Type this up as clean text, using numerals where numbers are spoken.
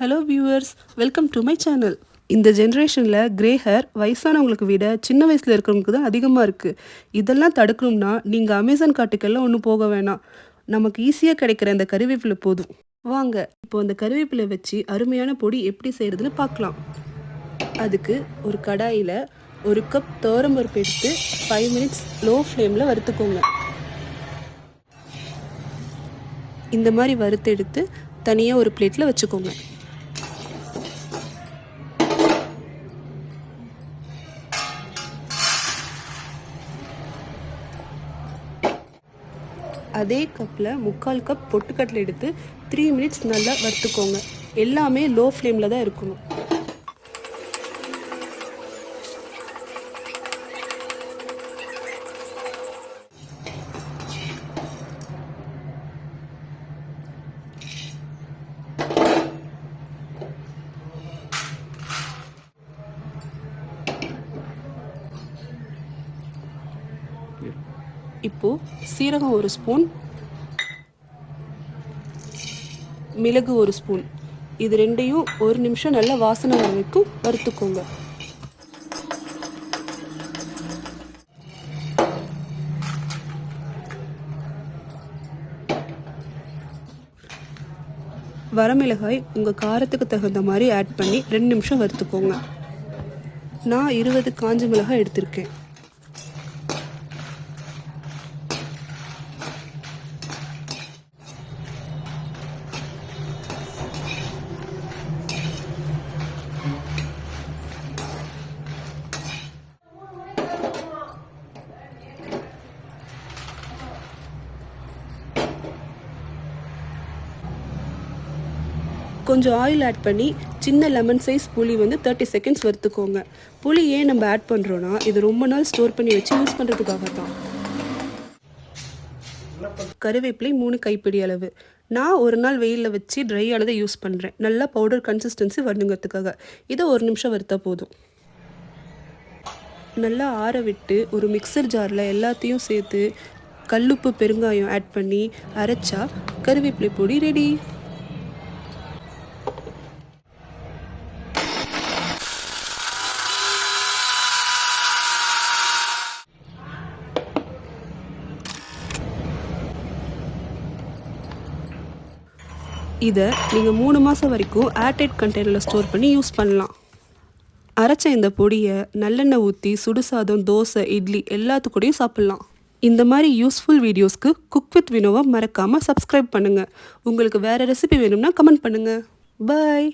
Hello viewers, welcome to my channel. இந்த ஜென்ரேஷனில் grey hair வயசானவங்களுக்கு விட சின்ன வயசில் இருக்கிறவங்களுக்கு தான் அதிகமாக இருக்குது. இதெல்லாம் தடுக்கணும்னா நீங்கள் அமேசான் காட்டுக்கெல்லாம் ஒன்றும் போக வேணாம். நமக்கு ஈஸியாக கிடைக்கிற இந்த கருவேப்பிலை போதும். வாங்க இப்போ அந்த கருவேப்பிலை வச்சு அருமையான பொடி எப்படி செய்கிறதுன்னு பார்க்கலாம். அதுக்கு ஒரு கடாயில் 1 கப் துவரம்பருப்பு எடுத்து 5 மினிட்ஸ் லோ ஃப்ளேமில் வறுத்துக்கோங்க. இந்த மாதிரி வறுத்து எடுத்து தனியாக ஒரு பிளேட்டில் வச்சுக்கோங்க. அதே கப்பில் 3/4 கப் பொட்டுக்கடலை எடுத்து 3 மினிட்ஸ் நல்லா வறுத்துக்கோங்க. எல்லாமே லோ ஃப்ளேமில் தான் இருக்கணும். இப்போது சீரகம் 1 ஸ்பூன், மிளகு 1 ஸ்பூன், இது ரெண்டையும் 1 நிமிஷம் நல்லா வாசனை வர வரைக்கும் வறுத்துக்கோங்க. வரமிளகாய் உங்கள் காரத்துக்கு தகுந்த மாதிரி ஆட் பண்ணி 2 நிமிஷம் வறுத்துக்கோங்க. நான் 20 காஞ்ச மிளகாய் எடுத்திருக்கேன். கொஞ்சம் ஆயில் ஆட் பண்ணி சின்ன லெமன் சைஸ் புளி 30 செகண்ட்ஸ் வறுத்துக்கோங்க. புளி ஏன் நம்ம ஆட் பண்ணுறோன்னா இது ரொம்ப நாள் ஸ்டோர் பண்ணி வச்சு யூஸ் பண்ணுறதுக்காக தான். கருவேப்பிலை 3 கைப்பிடி அளவு. நான் ஒரு நாள் வெயிலில் வச்சு ட்ரை ஆனதை யூஸ் பண்ணுறேன். நல்லா பவுடர் கன்சிஸ்டன்சி வரணுங்கிறதுக்காக. இதை 1 நிமிஷம் வறுத்தா போதும். நல்லா ஆற விட்டு ஒரு மிக்சர் ஜாரில் எல்லாத்தையும் சேர்த்து கல்லுப்பு பெருங்காயம் ஆட் பண்ணி அரைச்சா கருவேப்பிலை பொடி ரெடி. இதை நீங்கள் 3 மாதம் வரைக்கும் ஏர்டைட் கண்டெய்னரில் ஸ்டோர் பண்ணி யூஸ் பண்ணலாம். அரைச்ச இந்த பொடியை நல்லெண்ணெய் ஊற்றி சுடுசாதம், தோசை, இட்லி எல்லாத்துக்கூடையும் சாப்பிட்லாம். இந்த மாதிரி யூஸ்ஃபுல் வீடியோஸ்க்கு குக் வித் வினோவை மறக்காமல் சப்ஸ்கிரைப் பண்ணுங்கள். உங்களுக்கு வேறு ரெசிபி வேணும்னா கமெண்ட் பண்ணுங்கள். பாய்.